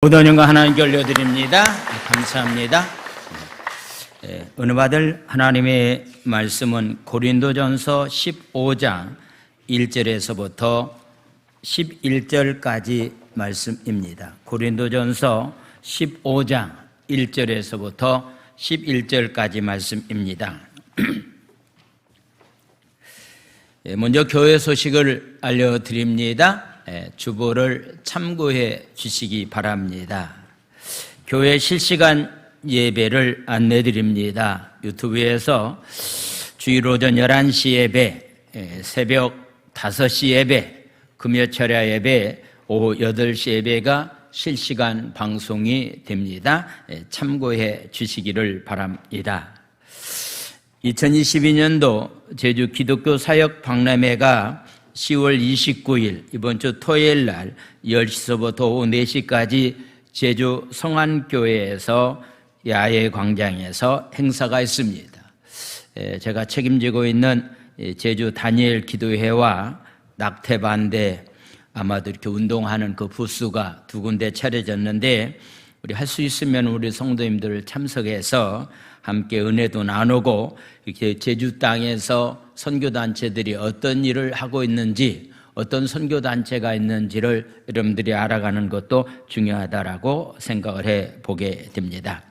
모든 영광 하나님께 올려드립니다. 감사합니다. 은혜받을 하나님의 말씀은 고린도전서 15장 1절에서부터 11절까지 말씀입니다. 고린도전서 15장 1절에서부터 11절까지 말씀입니다. 먼저 교회 소식을 알려드립니다. 주보를 참고해 주시기 바랍니다. 교회 실시간 예배를 안내드립니다. 유튜브에서 주일 오전 11시 예배, 새벽 5시 예배, 금요철야 예배, 오후 8시 예배가 실시간 방송이 됩니다. 참고해 주시기를 바랍니다. 2022년도 제주 기독교 사역 박람회가 10월 29일 이번 주 토요일 날 10시서부터 오후 4시까지 제주 성안교회에서 야외 광장에서 행사가 있습니다. 제가 책임지고 있는 제주 다니엘 기도회와 낙태반대 아마도 이렇게 운동하는 그 부스가 두 군데 차려졌는데 우리 할 수 있으면 우리 성도님들 참석해서 함께 은혜도 나누고 이렇게 제주 땅에서 선교단체들이 어떤 일을 하고 있는지 어떤 선교단체가 있는지를 여러분들이 알아가는 것도 중요하다라고 생각을 해보게 됩니다.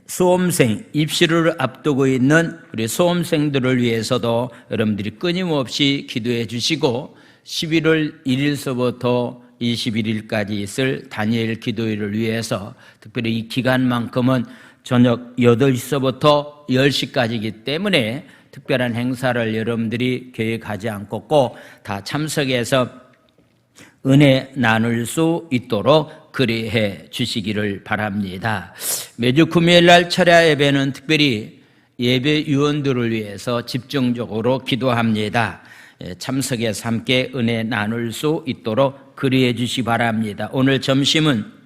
수험생, 입시를 앞두고 있는 우리 수험생들을 위해서도 여러분들이 끊임없이 기도해 주시고 11월 1일서부터 21일까지 있을 다니엘 기도회를 위해서 특별히 이 기간만큼은 저녁 8시서부터 10시까지이기 때문에 특별한 행사를 여러분들이 계획하지 않고 꼭 다 참석해서 은혜 나눌 수 있도록 그리해 주시기를 바랍니다. 매주 금요일날 철야 예배는 특별히 예배위원들을 위해서 집중적으로 기도합니다. 참석해서 함께 은혜 나눌 수 있도록 그리해 주시기 바랍니다. 오늘 점심은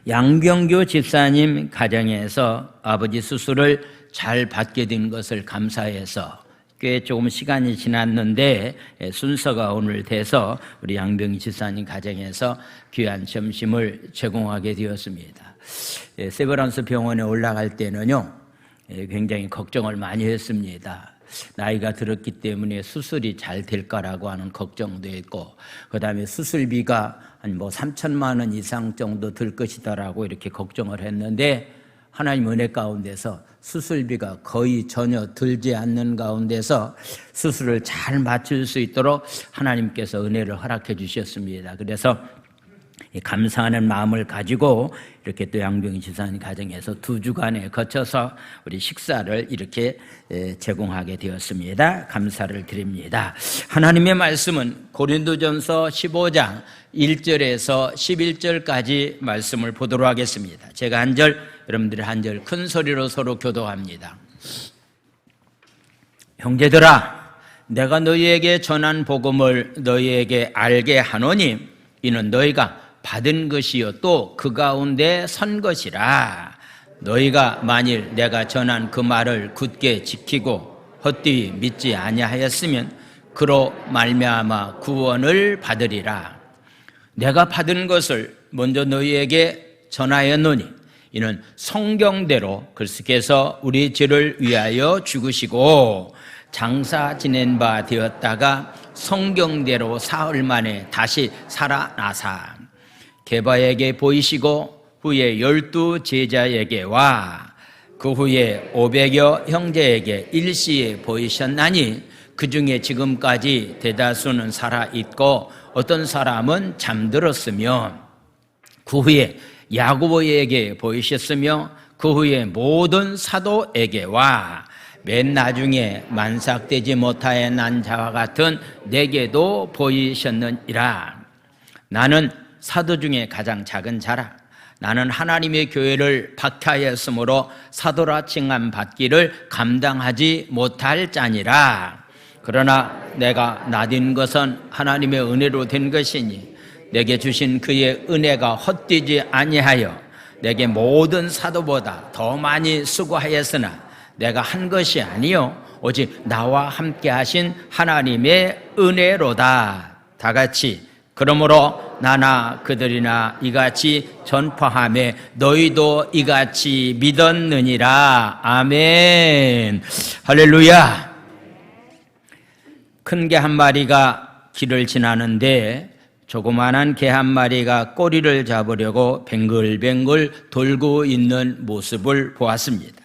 양병규 집사님 가정에서 아버지 수술을 잘 받게 된 것을 감사해서 꽤 조금 시간이 지났는데 순서가 오늘 돼서 우리 양병규 집사님 가정에서 귀한 점심을 제공하게 되었습니다. 세브란스 병원에 올라갈 때는요 굉장히 걱정을 많이 했습니다. 나이가 들었기 때문에 수술이 잘 될까라고 하는 걱정도 있고 그 다음에 수술비가 한 3천만 원 이상 정도 들 것이다라고 이렇게 걱정을 했는데 하나님 은혜 가운데서 수술비가 거의 전혀 들지 않는 가운데서 수술을 잘 마칠 수 있도록 하나님께서 은혜를 허락해 주셨습니다. 그래서 감사하는 마음을 가지고 이렇게 또 양병희 집사님 가정에서 2주간에 거쳐서 우리 식사를 이렇게 제공하게 되었습니다. 감사를 드립니다. 하나님의 말씀은 고린도전서 15장 1절에서 11절까지 말씀을 보도록 하겠습니다. 제가 한 절, 여러분들이 한 절 큰 소리로 서로 교도합니다. 형제들아, 내가 너희에게 전한 복음을 너희에게 알게 하노니 이는 너희가 받은 것이요 또 그 가운데 선 것이라. 너희가 만일 내가 전한 그 말을 굳게 지키고 헛되이 믿지 아니하였으면 그로 말미암아 구원을 받으리라. 내가 받은 것을 먼저 너희에게 전하였노니 이는 성경대로 그리스도께서 우리 죄를 위하여 죽으시고 장사 지낸 바 되었다가 성경대로 사흘 만에 다시 살아나사 게바에게 보이시고 후에 12 제자에게와 그 후에 500여 형제에게 일시에 보이셨나니 그 중에 지금까지 대다수는 살아있고 어떤 사람은 잠들었으며 그 후에 야고보에게 보이셨으며 그 후에 모든 사도에게와 맨 나중에 만삭되지 못하여 난 자와 같은 내게도 보이셨느니라. 나는 사도 중에 가장 작은 자라. 나는 하나님의 교회를 박해하였으므로 사도라 칭함 받기를 감당하지 못할 자니라. 그러나 내가 나딘 것은 하나님의 은혜로 된 것이니 내게 주신 그의 은혜가 헛되지 아니하여 내게 모든 사도보다 더 많이 수고하였으나 내가 한 것이 아니요 오직 나와 함께 하신 하나님의 은혜로다. 다 같이 그러므로 나나 그들이나 이같이 전파하며 너희도 이같이 믿었느니라. 아멘. 할렐루야. 큰 개 한 마리가 길을 지나는데 조그만한 개 한 마리가 꼬리를 잡으려고 뱅글뱅글 돌고 있는 모습을 보았습니다.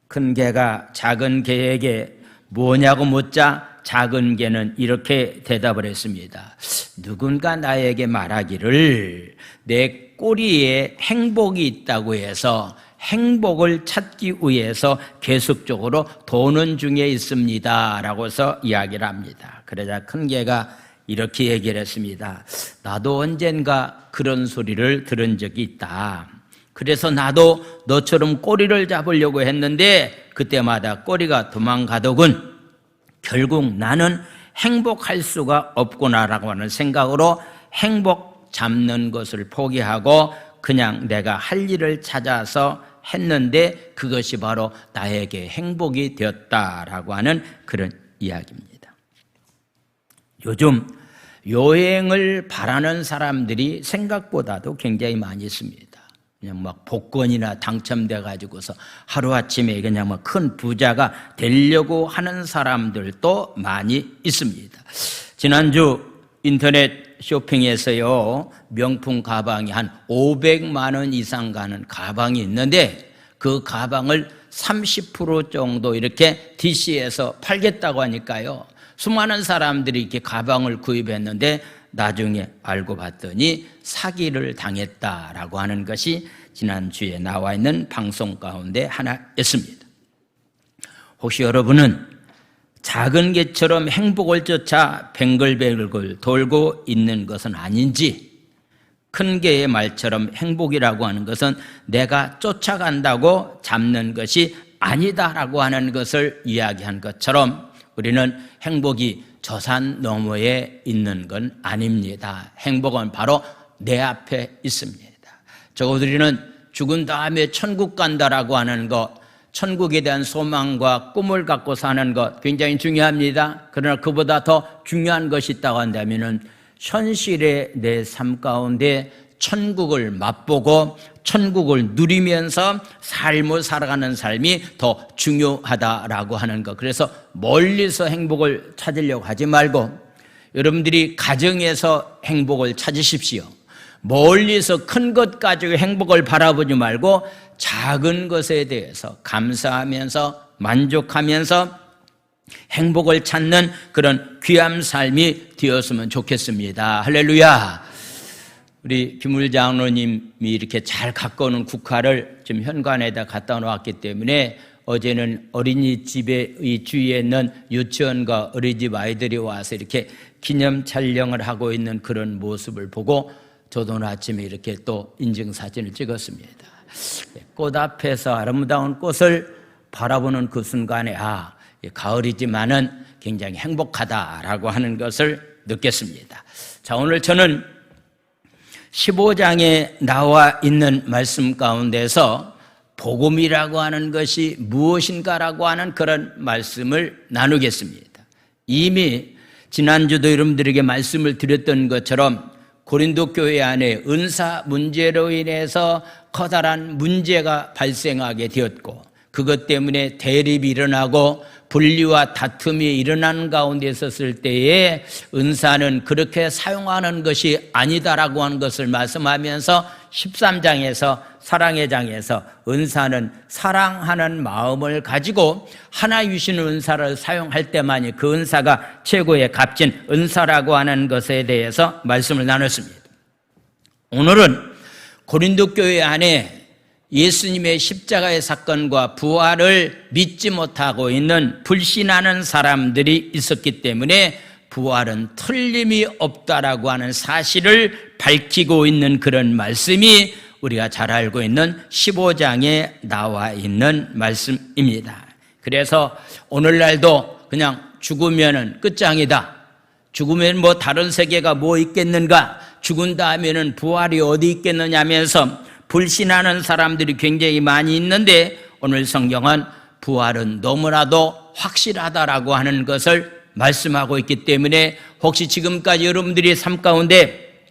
큰 개가 작은 개에게 뭐냐고 묻자 작은 개는 이렇게 대답을 했습니다. 누군가 나에게 말하기를 내 꼬리에 행복이 있다고 해서 행복을 찾기 위해서 계속적으로 도는 중에 있습니다 라고서 이야기를 합니다. 그러자 큰 개가 이렇게 얘기를 했습니다. 나도 언젠가 그런 소리를 들은 적이 있다. 그래서 나도 너처럼 꼬리를 잡으려고 했는데 그때마다 꼬리가 도망가더군. 결국 나는 행복할 수가 없구나라고 하는 생각으로 행복 잡는 것을 포기하고 그냥 내가 할 일을 찾아서 했는데 그것이 바로 나에게 행복이 되었다라고 하는 그런 이야기입니다. 요즘 여행을 바라는 사람들이 생각보다도 굉장히 많이 있습니다. 그냥 막 복권이나 당첨돼 가지고서 하루아침에 그냥 막 큰 부자가 되려고 하는 사람들도 많이 있습니다. 지난주 인터넷 쇼핑에서요 명품 가방이 한 500만 원 이상 가는 가방이 있는데 그 가방을 30% 정도 이렇게 DC에서 팔겠다고 하니까요 수많은 사람들이 이렇게 가방을 구입했는데 나중에 알고 봤더니 사기를 당했다라고 하는 것이 지난주에 나와 있는 방송 가운데 하나였습니다. 혹시 여러분은 작은 개처럼 행복을 쫓아 뱅글뱅글 돌고 있는 것은 아닌지, 큰 개의 말처럼 행복이라고 하는 것은 내가 쫓아간다고 잡는 것이 아니다라고 하는 것을 이야기한 것처럼 우리는 행복이 저 산 너머에 있는 건 아닙니다. 행복은 바로 내 앞에 있습니다. 우리는 죽은 다음에 천국 간다라고 하는 것, 천국에 대한 소망과 꿈을 갖고 사는 것 굉장히 중요합니다. 그러나 그보다 더 중요한 것이 있다고 한다면 현실의 내 삶 가운데 천국을 맛보고 천국을 누리면서 삶을 살아가는 삶이 더 중요하다라고 하는 것. 그래서 멀리서 행복을 찾으려고 하지 말고 여러분들이 가정에서 행복을 찾으십시오. 멀리서 큰 것 가지고 행복을 바라보지 말고 작은 것에 대해서 감사하면서 만족하면서 행복을 찾는 그런 귀한 삶이 되었으면 좋겠습니다. 할렐루야. 우리 김울 장로님이 이렇게 잘 갖고 오는 국화를 지금 현관에다 갖다 놓았기 때문에 어제는 어린이집의 이 주위에 있는 유치원과 어린이집 아이들이 와서 이렇게 기념 촬영을 하고 있는 그런 모습을 보고 저도 오늘 아침에 이렇게 또 인증사진을 찍었습니다. 꽃 앞에서 아름다운 꽃을 바라보는 그 순간에 가을이지만은 굉장히 행복하다라고 하는 것을 느꼈습니다. 자, 오늘 저는 15장에 나와 있는 말씀 가운데서 복음이라고 하는 것이 무엇인가라고 하는 그런 말씀을 나누겠습니다. 이미 지난주도 여러분들에게 말씀을 드렸던 것처럼 고린도 교회 안에 은사 문제로 인해서 커다란 문제가 발생하게 되었고 그것 때문에 대립이 일어나고 분리와 다툼이 일어나는 가운데 있었을 때에 은사는 그렇게 사용하는 것이 아니다라고 하는 것을 말씀하면서 13장에서 사랑의 장에서 은사는 사랑하는 마음을 가지고 하나 주시는 은사를 사용할 때만이 그 은사가 최고의 값진 은사라고 하는 것에 대해서 말씀을 나눴습니다. 오늘은 고린도 교회 안에 예수님의 십자가의 사건과 부활을 믿지 못하고 있는 불신하는 사람들이 있었기 때문에 부활은 틀림이 없다라고 하는 사실을 밝히고 있는 그런 말씀이 우리가 잘 알고 있는 15장에 나와 있는 말씀입니다. 그래서 오늘날도 그냥 죽으면은 끝장이다. 죽으면 뭐 다른 세계가 뭐 있겠는가? 죽은 다음에는 부활이 어디 있겠느냐 하면서 불신하는 사람들이 굉장히 많이 있는데 오늘 성경은 부활은 너무나도 확실하다라고 하는 것을 말씀하고 있기 때문에 혹시 지금까지 여러분들이 삶 가운데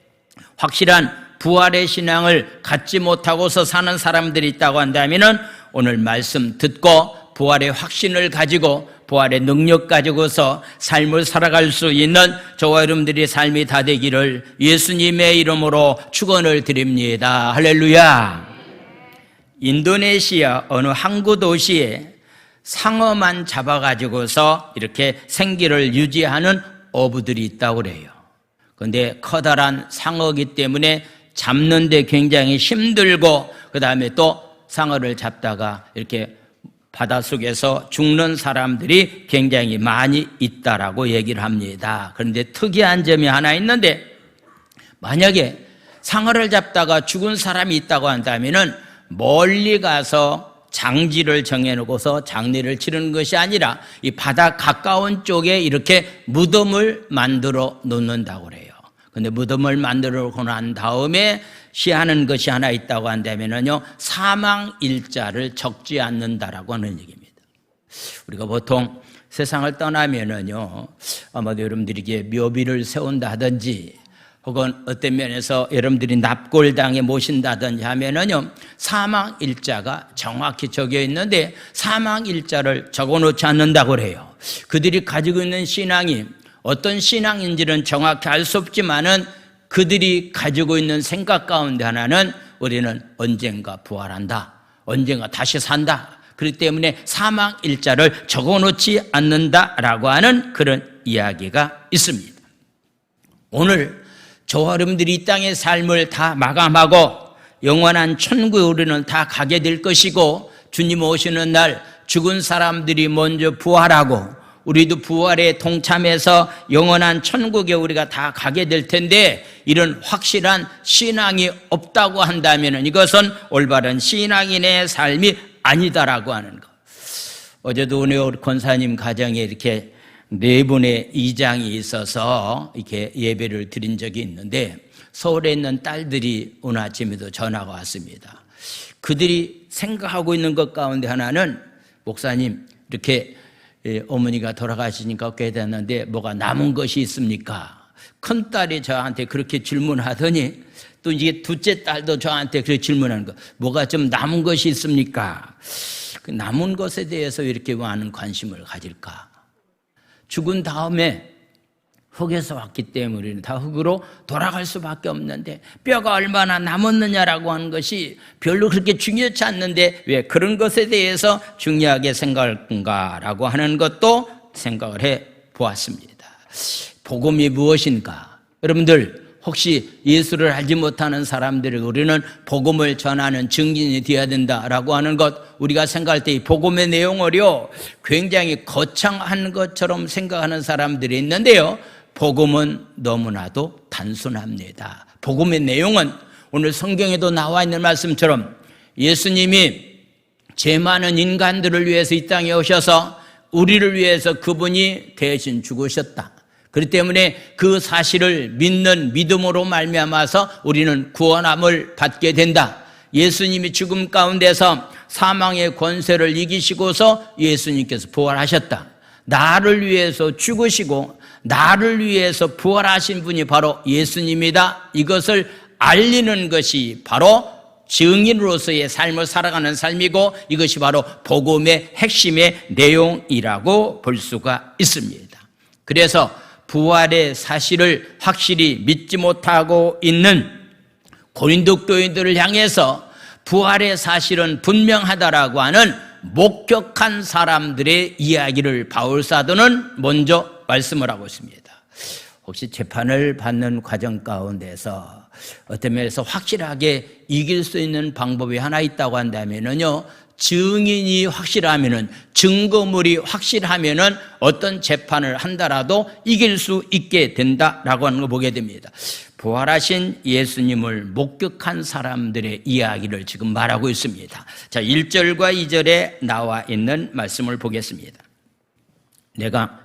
확실한 부활의 신앙을 갖지 못하고서 사는 사람들이 있다고 한다면 오늘 말씀 듣고 부활의 확신을 가지고 부활의 능력 가지고서 삶을 살아갈 수 있는 저와 여러분들의 삶이 다 되기를 예수님의 이름으로 축원을 드립니다. 할렐루야. 인도네시아 어느 항구 도시에 상어만 잡아가지고서 이렇게 생기를 유지하는 어부들이 있다고 그래요. 그런데 커다란 상어이기 때문에 잡는데 굉장히 힘들고 그 다음에 또 상어를 잡다가 이렇게 바닷속에서 죽는 사람들이 굉장히 많이 있다라고 얘기를 합니다. 그런데 특이한 점이 하나 있는데 만약에 상어를 잡다가 죽은 사람이 있다고 한다면은 멀리 가서 장지를 정해놓고서 장례를 치르는 것이 아니라 이 바다 가까운 쪽에 이렇게 무덤을 만들어 놓는다고 그래요. 근데 무덤을 만들어 놓고 난 다음에 시하는 것이 하나 있다고 한다면요, 사망일자를 적지 않는다라고 하는 얘기입니다. 우리가 보통 세상을 떠나면은요, 아마도 여러분들에게 묘비를 세운다든지 혹은 어떤 면에서 여러분들이 납골당에 모신다든지 하면은요, 사망일자가 정확히 적혀 있는데 사망일자를 적어 놓지 않는다고 그래요. 그들이 가지고 있는 신앙이 어떤 신앙인지는 정확히 알 수 없지만은 그들이 가지고 있는 생각 가운데 하나는 우리는 언젠가 부활한다, 언젠가 다시 산다, 그렇기 때문에 사망일자를 적어놓지 않는다라고 하는 그런 이야기가 있습니다. 오늘 저와 여러분들이 이 땅의 삶을 다 마감하고 영원한 천국에 우리는 다 가게 될 것이고 주님 오시는 날 죽은 사람들이 먼저 부활하고 우리도 부활에 동참해서 영원한 천국에 우리가 다 가게 될 텐데 이런 확실한 신앙이 없다고 한다면 이것은 올바른 신앙인의 삶이 아니다라고 하는 것. 어제도 우리 권사님 가정에 이렇게 4분의 이장이 있어서 이렇게 예배를 드린 적이 있는데 서울에 있는 딸들이 오늘 아침에도 전화가 왔습니다. 그들이 생각하고 있는 것 가운데 하나는 목사님 이렇게 어머니가 돌아가시니까 어떻게 됐는데 뭐가 남은 것이 있습니까? 큰딸이 저한테 그렇게 질문하더니 또 이제 둘째 딸도 저한테 그렇게 질문하는 거, 뭐가 좀 남은 것이 있습니까? 그 남은 것에 대해서 이렇게 많은 관심을 가질까? 죽은 다음에 흙에서 왔기 때문에 우리는 다 흙으로 돌아갈 수밖에 없는데 뼈가 얼마나 남았느냐라고 하는 것이 별로 그렇게 중요치 않는데 왜 그런 것에 대해서 중요하게 생각할 건가라고 하는 것도 생각을 해 보았습니다. 복음이 무엇인가? 여러분들 혹시 예수를 알지 못하는 사람들에게 우리는 복음을 전하는 증인이 되어야 된다라고 하는 것, 우리가 생각할 때 이 복음의 내용을요 굉장히 거창한 것처럼 생각하는 사람들이 있는데요, 복음은 너무나도 단순합니다. 복음의 내용은 오늘 성경에도 나와 있는 말씀처럼 예수님이 죄 많은 인간들을 위해서 이 땅에 오셔서 우리를 위해서 그분이 대신 죽으셨다. 그렇기 때문에 그 사실을 믿는 믿음으로 말미암아서 우리는 구원함을 받게 된다. 예수님이 죽음 가운데서 사망의 권세를 이기시고서 예수님께서 부활하셨다. 나를 위해서 죽으시고 나를 위해서 부활하신 분이 바로 예수님이다. 이것을 알리는 것이 바로 증인으로서의 삶을 살아가는 삶이고 이것이 바로 복음의 핵심의 내용이라고 볼 수가 있습니다. 그래서 부활의 사실을 확실히 믿지 못하고 있는 고린도 교인들을 향해서 부활의 사실은 분명하다라고 하는 목격한 사람들의 이야기를 바울 사도는 먼저 말씀을 하고 있습니다. 혹시 재판을 받는 과정 가운데서 어떤 면에서 확실하게 이길 수 있는 방법이 하나 있다고 한다면요, 증인이 확실하면은, 증거물이 확실하면은 어떤 재판을 한다라도 이길 수 있게 된다라고 하는 걸 보게 됩니다. 부활하신 예수님을 목격한 사람들의 이야기를 지금 말하고 있습니다. 자, 1절과 2절에 나와 있는 말씀을 보겠습니다. 내가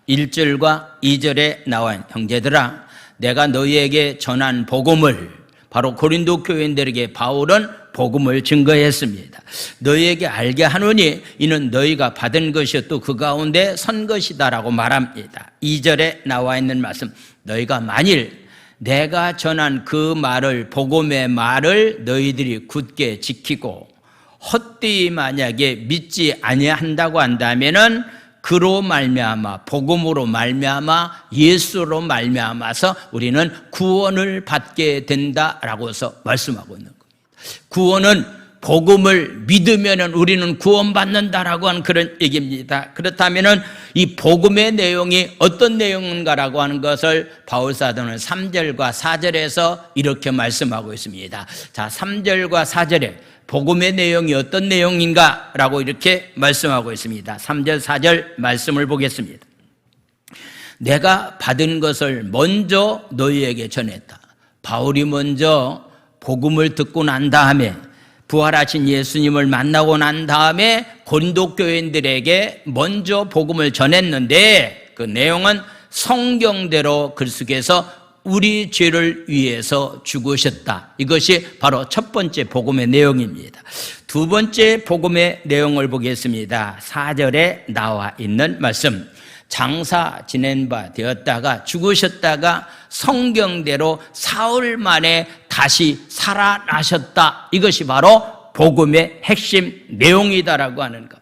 1절과 2절에 나와 있는, 형제들아 내가 너희에게 전한 복음을, 바로 고린도 교인들에게 바울은 복음을 증거했습니다. 너희에게 알게 하노니 이는 너희가 받은 것이었고 그 가운데 선 것이다라고 말합니다. 2절에 나와 있는 말씀, 너희가 만일 내가 전한 그 말을, 복음의 말을 너희들이 굳게 지키고 헛되이 만약에 믿지 아니한다고 한다면은 그로 말미암아, 복음으로 말미암아, 예수로 말미암아서 우리는 구원을 받게 된다라고서 말씀하고 있는 겁니다. 구원은 복음을 믿으면은 우리는 구원받는다라고 하는 그런 얘기입니다. 그렇다면은 이 복음의 내용이 어떤 내용인가라고 하는 것을 바울사도는 3절과 4절에서 이렇게 말씀하고 있습니다. 자, 3절과 4절에 복음의 내용이 어떤 내용인가라고 이렇게 말씀하고 있습니다. 3절, 4절 말씀을 보겠습니다. 내가 받은 것을 먼저 너희에게 전했다. 바울이 먼저 복음을 듣고 난 다음에, 부활하신 예수님을 만나고 난 다음에 고린도 교인들에게 먼저 복음을 전했는데, 그 내용은 성경대로 글 속에서 우리 죄를 위해서 죽으셨다. 이것이 바로 첫 번째 복음의 내용입니다. 두 번째 복음의 내용을 보겠습니다. 4절에 나와 있는 말씀. 장사 지낸 바 되었다가 죽으셨다가 성경대로 사흘 만에 다시 살아나셨다. 이것이 바로 복음의 핵심 내용이다라고 하는 것.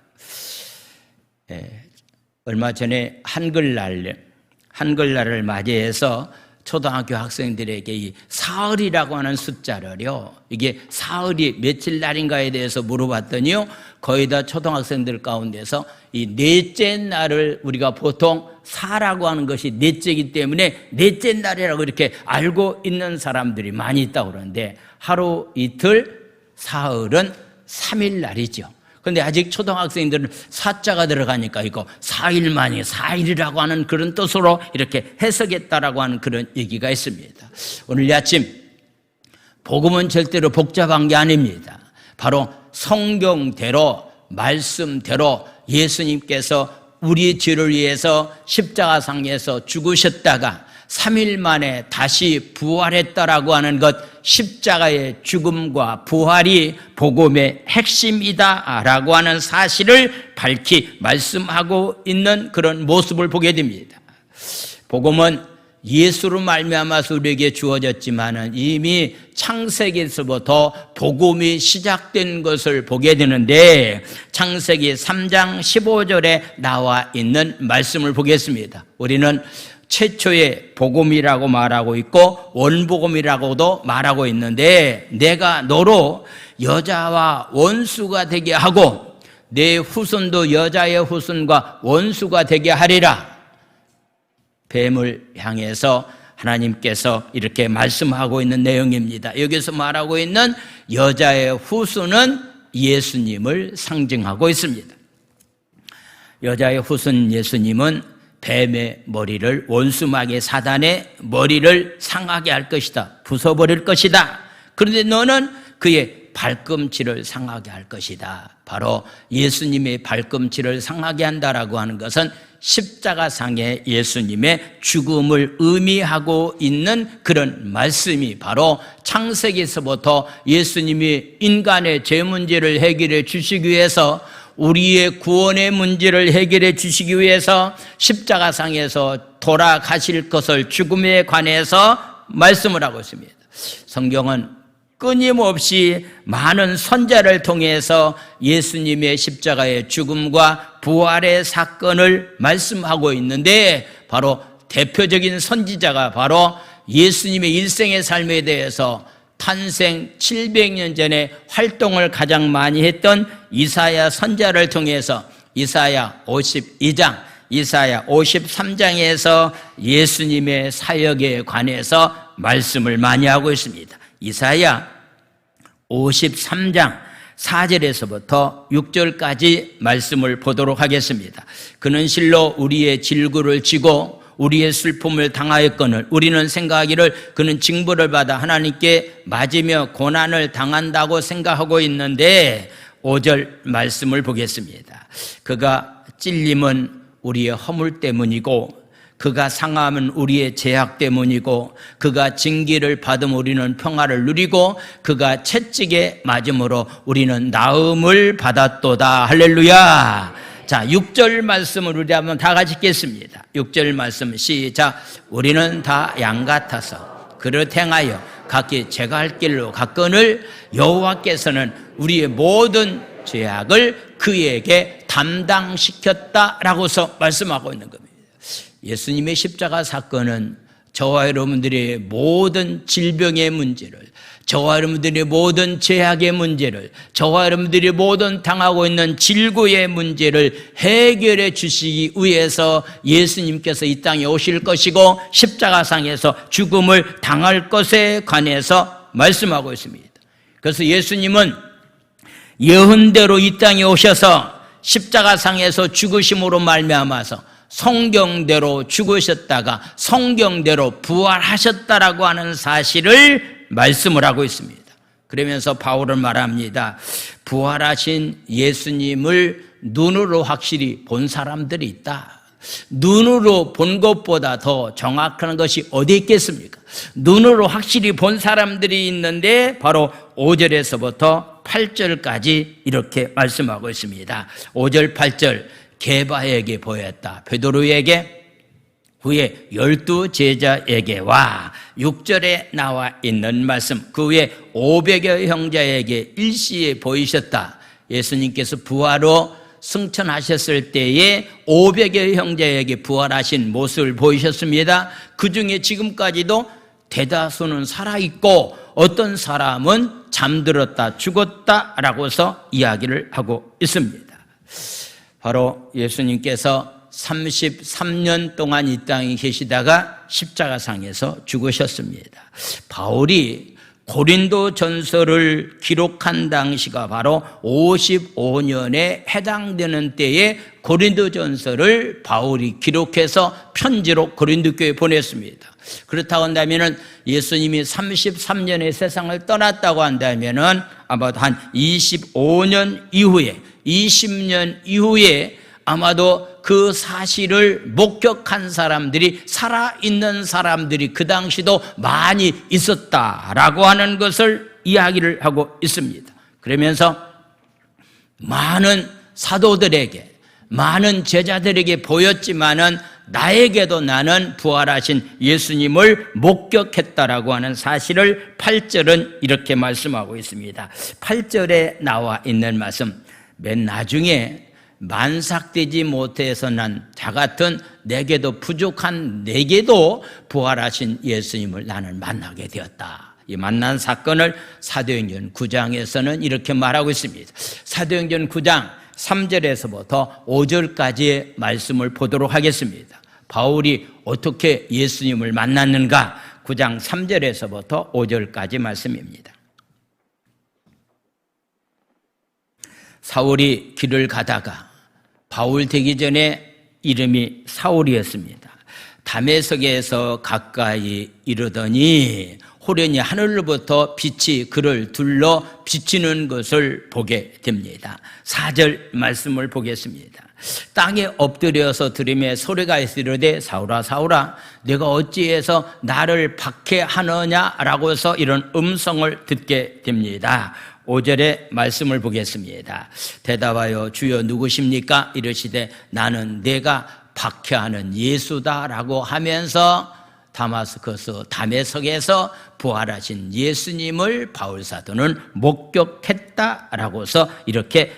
얼마 전에 한글날을 맞이해서 초등학교 학생들에게 이 사흘이라고 하는 숫자를요, 이게 사흘이 며칠 날인가에 대해서 물어봤더니요, 거의 다 초등학생들 가운데서 이 넷째 날을 우리가 보통 사라고 하는 것이 넷째이기 때문에 넷째 날이라고 이렇게 알고 있는 사람들이 많이 있다고 그러는데, 하루 이틀 사흘은 3일 날이죠. 그런데 아직 초등학생들은 사자가 들어가니까 이거 4일 만이 4일이라고 하는 그런 뜻으로 이렇게 해석했다라고 하는 그런 얘기가 있습니다. 오늘 아침 복음은 절대로 복잡한 게 아닙니다. 바로 성경대로, 말씀대로 예수님께서 우리 죄를 위해서 십자가상에서 죽으셨다가 3일 만에 다시 부활했다라고 하는 것, 십자가의 죽음과 부활이 복음의 핵심이다라고 하는 사실을 밝히 말씀하고 있는 그런 모습을 보게 됩니다. 복음은 예수로 말미암아서 우리에게 주어졌지만은 이미 창세기에서부터 복음이 시작된 것을 보게 되는데, 창세기 3장 15절에 나와 있는 말씀을 보겠습니다. 우리는 최초의 복음이라고 말하고 있고 원복음이라고도 말하고 있는데, 내가 너로 여자와 원수가 되게 하고 내 후손도 여자의 후손과 원수가 되게 하리라. 뱀을 향해서 하나님께서 이렇게 말씀하고 있는 내용입니다. 여기서 말하고 있는 여자의 후손은 예수님을 상징하고 있습니다. 여자의 후손 예수님은 뱀의 머리를, 원수마귀 사단의 머리를 상하게 할 것이다, 부숴버릴 것이다. 그런데 너는 그의 발꿈치를 상하게 할 것이다. 바로 예수님의 발꿈치를 상하게 한다라고 하는 것은 십자가상의 예수님의 죽음을 의미하고 있는 그런 말씀이 바로 창세기에서부터 예수님이 인간의 죄 문제를 해결해 주시기 위해서, 우리의 구원의 문제를 해결해 주시기 위해서 십자가상에서 돌아가실 것을 죽음에 관해서 말씀을 하고 있습니다. 성경은 끊임없이 많은 선자를 통해서 예수님의 십자가의 죽음과 부활의 사건을 말씀하고 있는데, 바로 대표적인 선지자가 바로 예수님의 일생의 삶에 대해서 탄생 700년 전에 활동을 가장 많이 했던 이사야 선지자를 통해서 이사야 52장, 이사야 53장에서 예수님의 사역에 관해서 말씀을 많이 하고 있습니다. 이사야 53장 4절에서부터 6절까지 말씀을 보도록 하겠습니다. 그는 실로 우리의 질구를 지고 우리의 슬픔을 당하였거늘 우리는 생각하기를 그는 징벌을 받아 하나님께 맞으며 고난을 당한다고 생각하고 있는데, 5절 말씀을 보겠습니다. 그가 찔림은 우리의 허물 때문이고 그가 상함은 우리의 죄악 때문이고 그가 징계를 받음 우리는 평화를 누리고 그가 채찍에 맞음으로 우리는 나음을 받았도다. 할렐루야. 자, 6절 말씀을 우리 한번 다 같이 읽겠습니다. 6절 말씀 시작. 우리는 다 양 같아서 그릇 행하여 각기 제가 할 길로 갔거늘 여호와께서는 우리의 모든 죄악을 그에게 담당시켰다라고서 말씀하고 있는 겁니다. 예수님의 십자가 사건은 저와 여러분들의 모든 질병의 문제를, 저와 여러분들의 모든 죄악의 문제를, 저와 여러분들이 모든 당하고 있는 질고의 문제를 해결해 주시기 위해서 예수님께서 이 땅에 오실 것이고 십자가상에서 죽음을 당할 것에 관해서 말씀하고 있습니다. 그래서 예수님은 예언대로 이 땅에 오셔서 십자가상에서 죽으심으로 말미암아서 성경대로 죽으셨다가 성경대로 부활하셨다라고 하는 사실을 말씀을 하고 있습니다. 그러면서 바울은 말합니다. 부활하신 예수님을 눈으로 확실히 본 사람들이 있다. 눈으로 본 것보다 더 정확한 것이 어디 있겠습니까? 눈으로 확실히 본 사람들이 있는데 바로 5절에서부터 8절까지 이렇게 말씀하고 있습니다. 5절 8절 게바에게 보였다. 베드로에게, 후에 12 제자에게와 6절에 나와 있는 말씀, 그 후에 500여 형제에게 일시에 보이셨다. 예수님께서 부활로 승천하셨을 때에 500여 형제에게 부활하신 모습을 보이셨습니다. 그 중에 지금까지도 대다수는 살아있고 어떤 사람은 잠들었다, 죽었다라고서 이야기를 하고 있습니다. 바로 예수님께서 33년 동안 이 땅에 계시다가 십자가상에서 죽으셨습니다. 바울이 고린도 전서를 기록한 당시가 바로 55년에 해당되는 때에 고린도 전서를 바울이 기록해서 편지로 고린도 교회에 보냈습니다. 그렇다고 한다면 예수님이 33년에 세상을 떠났다고 한다면 아마도 한 25년 이후에 20년 이후에 아마도 그 사실을 목격한 사람들이, 살아있는 사람들이 그 당시도 많이 있었다라고 하는 것을 이야기를 하고 있습니다. 그러면서 많은 사도들에게, 많은 제자들에게 보였지만은 나에게도 나는 부활하신 예수님을 목격했다라고 하는 사실을 8절은 이렇게 말씀하고 있습니다. 8절에 나와 있는 말씀, 맨 나중에 만삭되지 못해서 난 자 같은 내게도 부족한 내게도 부활하신 예수님을 나는 만나게 되었다. 이 만난 사건을 사도행전 9장에서는 이렇게 말하고 있습니다. 사도행전 9장 3절에서부터 5절까지의 말씀을 보도록 하겠습니다. 바울이 어떻게 예수님을 만났는가? 9장 3절에서부터 5절까지 말씀입니다. 사울이 길을 가다가, 바울 되기 전에 이름이 사울이었습니다. 다메섹에서 가까이 이르더니 호련히 하늘로부터 빛이 그를 둘러 비치는 것을 보게 됩니다. 4절 말씀을 보겠습니다. 땅에 엎드려서 들으며 소리가 있으려되 사울아 사울아 내가 어찌해서 나를 박해하느냐라고 해서 이런 음성을 듣게 됩니다. 5절의 말씀을 보겠습니다. 대답하여 주여 누구십니까? 이르시되 나는 내가 박해하는 예수다라고 하면서 다메섹에서 부활하신 예수님을 바울 사도는 목격했다라고서 이렇게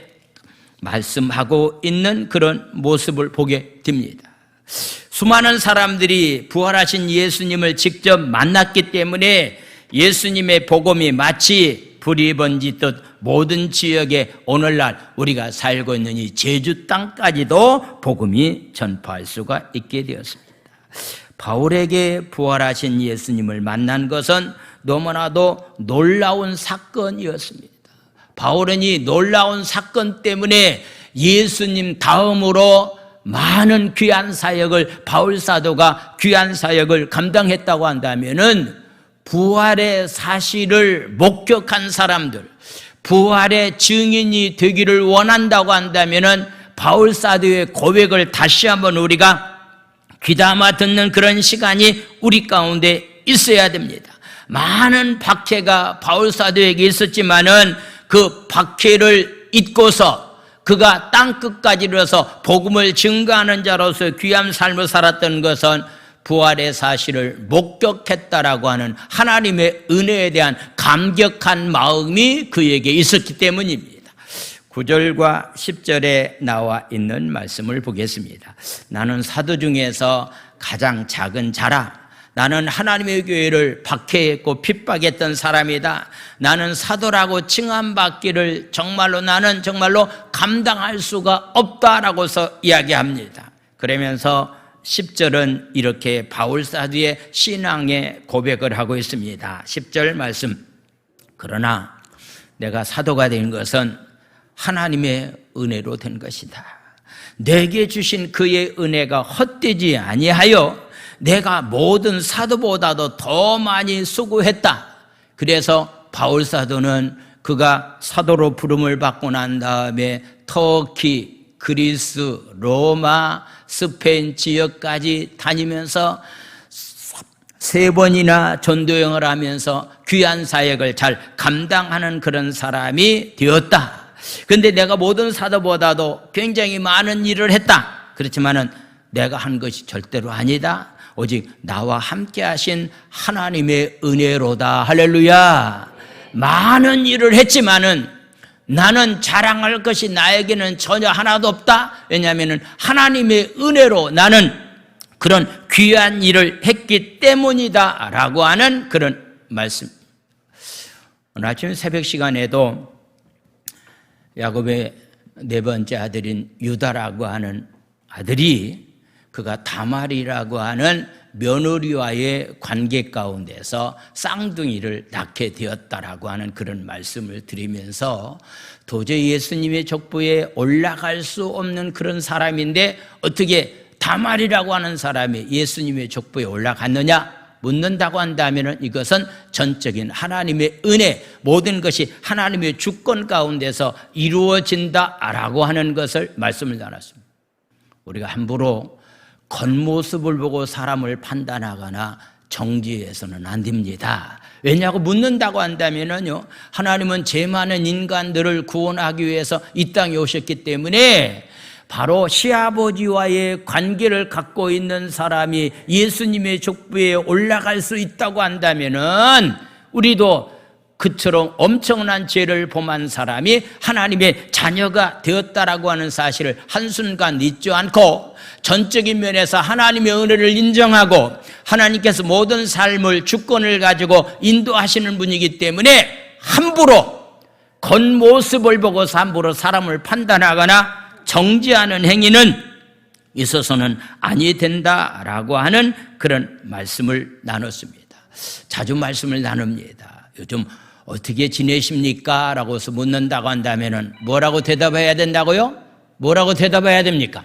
말씀하고 있는 그런 모습을 보게 됩니다. 수많은 사람들이 부활하신 예수님을 직접 만났기 때문에 예수님의 복음이 마치 불이 번지듯 모든 지역에 오늘날 우리가 살고 있는 이 제주 땅까지도 복음이 전파할 수가 있게 되었습니다. 바울에게 부활하신 예수님을 만난 것은 너무나도 놀라운 사건이었습니다. 바울은 이 놀라운 사건 때문에 예수님 다음으로 많은 귀한 사역을, 바울 사도가 귀한 사역을 감당했다고 한다면은 부활의 사실을 목격한 사람들, 부활의 증인이 되기를 원한다고 한다면은 바울 사도의 고백을 다시 한번 우리가 귀담아 듣는 그런 시간이 우리 가운데 있어야 됩니다. 많은 박해가 바울 사도에게 있었지만은 그 박해를 잊고서 그가 땅끝까지 이르러서 복음을 증거하는 자로서 귀한 삶을 살았던 것은 부활의 사실을 목격했다라고 하는 하나님의 은혜에 대한 감격한 마음이 그에게 있었기 때문입니다. 9절과 10절에 나와 있는 말씀을 보겠습니다. 나는 사도 중에서 가장 작은 자라. 나는 하나님의 교회를 박해했고 핍박했던 사람이다. 나는 사도라고 칭함받기를 나는 정말로 감당할 수가 없다라고서 이야기합니다. 그러면서 10절은 이렇게 바울사도의 신앙의 고백을 하고 있습니다. 10절 말씀. 그러나 내가 사도가 된 것은 하나님의 은혜로 된 것이다. 내게 주신 그의 은혜가 헛되지 아니하여 내가 모든 사도보다도 더 많이 수고했다. 그래서 바울사도는 그가 사도로 부름을 받고 난 다음에 터키, 그리스, 로마, 스페인 지역까지 다니면서 3번이나 전도여행을 하면서 귀한 사역을 잘 감당하는 그런 사람이 되었다. 그런데 내가 모든 사도보다도 굉장히 많은 일을 했다. 그렇지만은 내가 한 것이 절대로 아니다. 오직 나와 함께 하신 하나님의 은혜로다. 할렐루야. 많은 일을 했지만은 나는 자랑할 것이 나에게는 전혀 하나도 없다. 왜냐하면 하나님의 은혜로 나는 그런 귀한 일을 했기 때문이다 라고 하는 그런 말씀. 오늘 아침 새벽 시간에도 야곱의 4번째 아들인 유다라고 하는 아들이 그가 다말이라고 하는 며느리와의 관계 가운데서 쌍둥이를 낳게 되었다라고 하는 그런 말씀을 드리면서 도저히 예수님의 족보에 올라갈 수 없는 그런 사람인데 어떻게 다말이라고 하는 사람이 예수님의 족보에 올라갔느냐 묻는다고 한다면 이것은 전적인 하나님의 은혜, 모든 것이 하나님의 주권 가운데서 이루어진다라고 하는 것을 말씀을 나눴습니다. 우리가 함부로 겉모습을 보고 사람을 판단하거나 정죄해서는 안 됩니다. 왜냐하고 묻는다고 한다면요, 하나님은 죄 많은 인간들을 구원하기 위해서 이 땅에 오셨기 때문에 바로 시아버지와의 관계를 갖고 있는 사람이 예수님의 족보에 올라갈 수 있다고 한다면은 우리도 그처럼 엄청난 죄를 범한 사람이 하나님의 자녀가 되었다라고 하는 사실을 한순간 잊지 않고 전적인 면에서 하나님의 은혜를 인정하고 하나님께서 모든 삶을 주권을 가지고 인도하시는 분이기 때문에 함부로 겉모습을 보고서 함부로 사람을 판단하거나 정죄하는 행위는 있어서는 아니 된다라고 하는 그런 말씀을 나눴습니다. 자주 말씀을 나눕니다. 요즘 어떻게 지내십니까? 라고 해서 묻는다고 한다면 뭐라고 대답해야 된다고요? 뭐라고 대답해야 됩니까?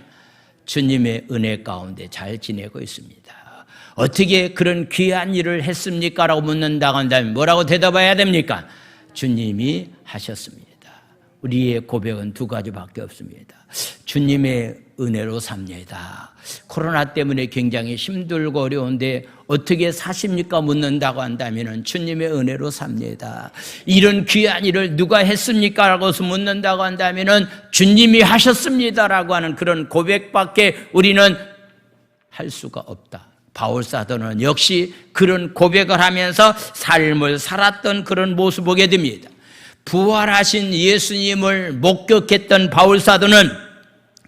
주님의 은혜 가운데 잘 지내고 있습니다. 어떻게 그런 귀한 일을 했습니까? 라고 묻는다고 한다면 뭐라고 대답해야 됩니까? 주님이 하셨습니다. 우리의 고백은 2가지밖에 없습니다. 주님의 은혜로 삽니다. 코로나 때문에 굉장히 힘들고 어려운데 어떻게 사십니까? 묻는다고 한다면 주님의 은혜로 삽니다. 이런 귀한 일을 누가 했습니까? 라고 묻는다고 한다면 주님이 하셨습니다라고 하는 그런 고백밖에 우리는 할 수가 없다. 바울사도는 역시 그런 고백을 하면서 삶을 살았던 그런 모습을 보게 됩니다. 부활하신 예수님을 목격했던 바울사도는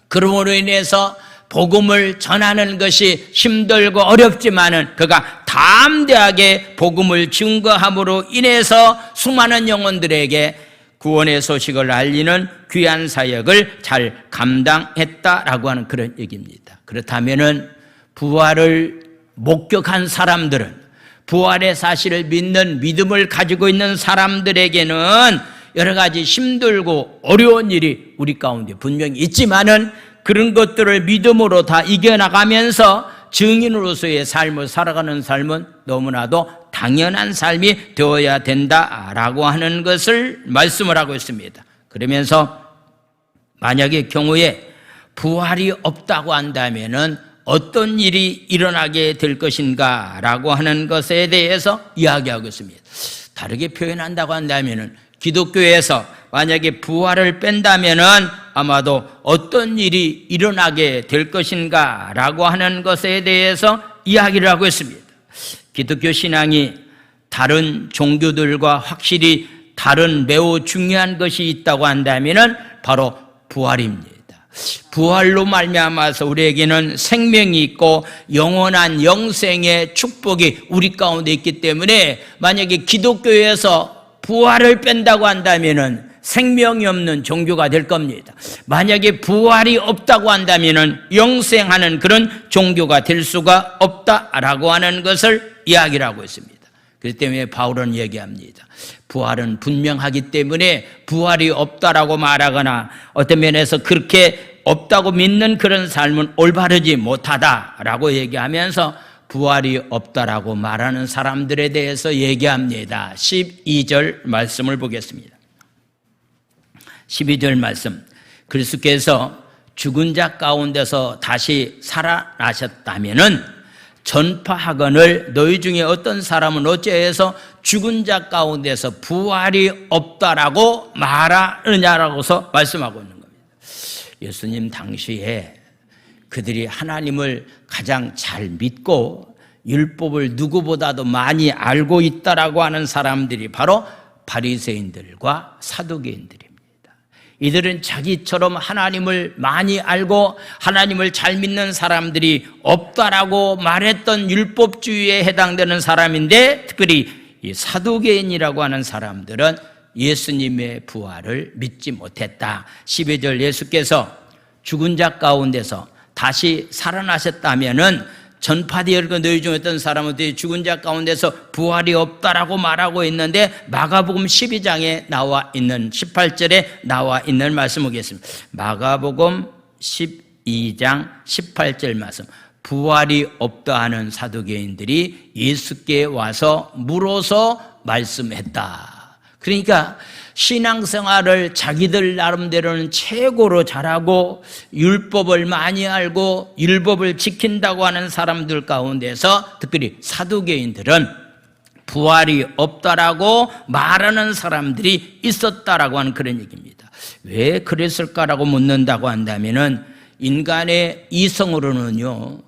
그러므로 인해서 복음을 전하는 것이 힘들고 어렵지만은 그가 담대하게 복음을 증거함으로 인해서 수많은 영혼들에게 구원의 소식을 알리는 귀한 사역을 잘 감당했다라고 하는 그런 얘기입니다. 그렇다면은 부활을 목격한 사람들은 부활의 사실을 믿는 믿음을 가지고 있는 사람들에게는 여러 가지 힘들고 어려운 일이 우리 가운데 분명히 있지만은 그런 것들을 믿음으로 다 이겨나가면서 증인으로서의 삶을 살아가는 삶은 너무나도 당연한 삶이 되어야 된다라고 하는 것을 말씀을 하고 있습니다. 그러면서 만약의 경우에 부활이 없다고 한다면은 어떤 일이 일어나게 될 것인가 라고 하는 것에 대해서 이야기하고 있습니다. 다르게 표현한다고 한다면은 기독교에서 만약에 부활을 뺀다면은 아마도 어떤 일이 일어나게 될 것인가 라고 하는 것에 대해서 이야기를 하고 있습니다. 기독교 신앙이 다른 종교들과 확실히 다른 매우 중요한 것이 있다고 한다면 바로 부활입니다. 부활로 말미암아서 우리에게는 생명이 있고 영원한 영생의 축복이 우리 가운데 있기 때문에 만약에 기독교에서 부활을 뺀다고 한다면 생명이 없는 종교가 될 겁니다. 만약에 부활이 없다고 한다면 영생하는 그런 종교가 될 수가 없다라고 하는 것을 이야기를 하고 있습니다. 그렇기 때문에 바울은 얘기합니다. 부활은 분명하기 때문에 부활이 없다라고 말하거나 어떤 면에서 그렇게 없다고 믿는 그런 삶은 올바르지 못하다라고 얘기하면서 부활이 없다라고 말하는 사람들에 대해서 얘기합니다. 12절 말씀을 보겠습니다. 12절 말씀. 그리스도께서 죽은 자 가운데서 다시 살아나셨다면은 전파하거늘 너희 중에 어떤 사람은 어찌해서 죽은 자 가운데서 부활이 없다라고 말하느냐라고서 말씀하고 있는 겁니다. 예수님 당시에 그들이 하나님을 가장 잘 믿고 율법을 누구보다도 많이 알고 있다라고 하는 사람들이 바로 바리새인들과 사두개인들입니다. 이들은 자기처럼 하나님을 많이 알고 하나님을 잘 믿는 사람들이 없다라고 말했던 율법주의에 해당되는 사람인데, 특별히 이 사두개인이라고 하는 사람들은 예수님의 부활을 믿지 못했다. 12절 예수께서 죽은 자 가운데서 다시 살아나셨다면은 전파되었고 너희 중에 어떤 사람은 죽은 자 가운데서 부활이 없다라고 말하고 있는데, 마가복음 12장에 나와 있는 18절에 나와 있는 말씀 보겠습니다. 마가복음 12장 18절 말씀. 부활이 없다 하는 사두개인들이 예수께 와서 물어서 말씀했다. 그러니까 신앙생활을 자기들 나름대로는 최고로 잘하고 율법을 많이 알고 율법을 지킨다고 하는 사람들 가운데서 특별히 사두개인들은 부활이 없다라고 말하는 사람들이 있었다라고 하는 그런 얘기입니다. 왜 그랬을까라고 묻는다고 한다면은 인간의 이성으로는요,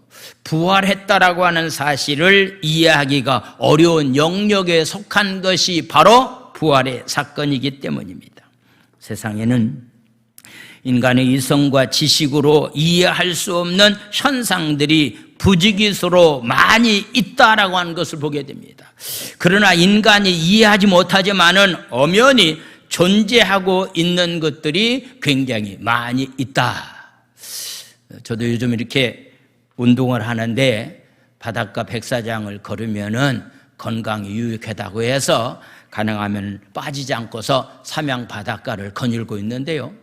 부활했다라고 하는 사실을 이해하기가 어려운 영역에 속한 것이 바로 부활의 사건이기 때문입니다. 세상에는 인간의 이성과 지식으로 이해할 수 없는 현상들이 부지기수로 많이 있다라고 하는 것을 보게 됩니다. 그러나 인간이 이해하지 못하지만은 엄연히 존재하고 있는 것들이 굉장히 많이 있다. 저도 요즘 이렇게 운동을 하는데 바닷가 백사장을 걸으면은 건강이 유익하다고 해서 가능하면 빠지지 않고서 삼양 바닷가를 거닐고 있는데요.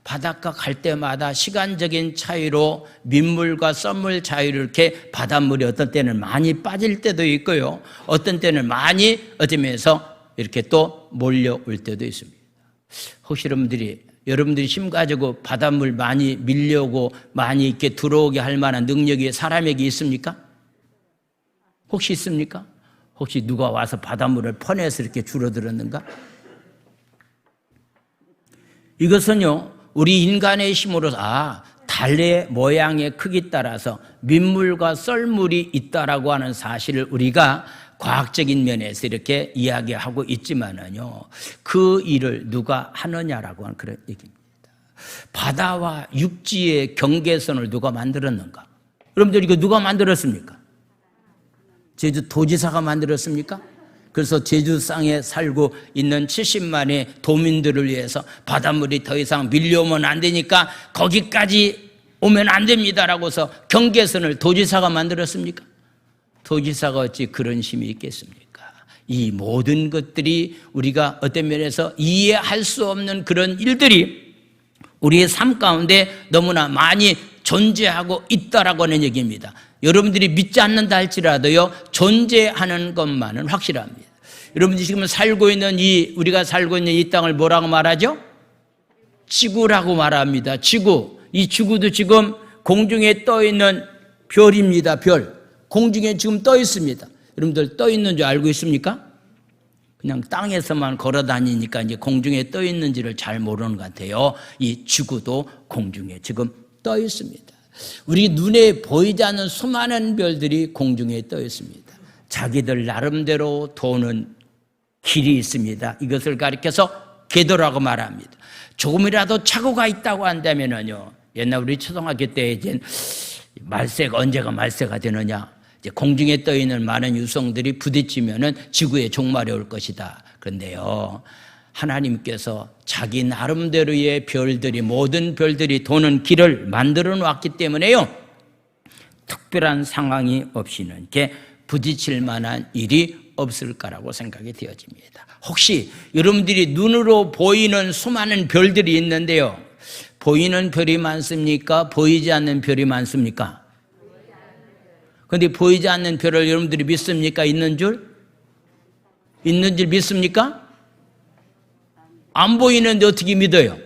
바닷가 갈 때마다 시간적인 차이로 민물과 썰물 차이로 이렇게 바닷물이 어떤 때는 많이 빠질 때도 있고요. 어떤 때는 많이 어쩌면서 이렇게 또 몰려올 때도 있습니다. 혹시 여러분들이 힘 가지고 바닷물 많이 밀려오고 많이 이렇게 들어오게 할 만한 능력이 사람에게 있습니까? 혹시 있습니까? 혹시 누가 와서 바닷물을 퍼내서 이렇게 줄어들었는가? 이것은요, 우리 인간의 힘으로 달의 모양의 크기 따라서 민물과 썰물이 있다라고 하는 사실을 우리가 과학적인 면에서 이렇게 이야기하고 있지만은요, 그 일을 누가 하느냐라고 하는 그런 얘기입니다. 바다와 육지의 경계선을 누가 만들었는가? 여러분들 이거 누가 만들었습니까? 제주 도지사가 만들었습니까? 그래서 제주상에 살고 있는 70만의 도민들을 위해서 바닷물이 더 이상 밀려오면 안 되니까 거기까지 오면 안 됩니다라고서 경계선을 도지사가 만들었습니까? 도지사가 어찌 그런 힘이 있겠습니까? 이 모든 것들이 우리가 어떤 면에서 이해할 수 없는 그런 일들이 우리의 삶 가운데 너무나 많이 존재하고 있다라고 하는 얘기입니다. 여러분들이 믿지 않는다 할지라도요, 존재하는 것만은 확실합니다. 여러분들이 지금 우리가 살고 있는 이 땅을 뭐라고 말하죠? 지구라고 말합니다. 지구. 이 지구도 지금 공중에 떠 있는 별입니다. 별. 공중에 지금 떠 있습니다. 여러분들 떠 있는 줄 알고 있습니까? 그냥 땅에서만 걸어 다니니까 이제 공중에 떠 있는지를 잘 모르는 것 같아요. 이 지구도 공중에 지금 떠 있습니다. 우리 눈에 보이지 않는 수많은 별들이 공중에 떠 있습니다. 자기들 나름대로 도는 길이 있습니다. 이것을 가리켜서 궤도라고 말합니다. 조금이라도 착오가 있다고 한다면요, 옛날 우리 초등학교 때 이제 말세가 언제가 말세가 되느냐, 이제 공중에 떠 있는 많은 유성들이 부딪히면은 지구에 종말이 올 것이다. 그런데요, 하나님께서 자기 나름대로의 별들이, 모든 별들이 도는 길을 만들어 놓았기 때문에요, 특별한 상황이 없이는 이렇게 부딪힐 만한 일이 없을까라고 생각이 되어집니다. 혹시 여러분들이 눈으로 보이는 수많은 별들이 있는데요, 보이는 별이 많습니까? 보이지 않는 별이 많습니까? 그런데 보이지 않는 별을 여러분들이 믿습니까? 있는 줄? 있는 줄 믿습니까? 안 보이는데 어떻게 믿어요?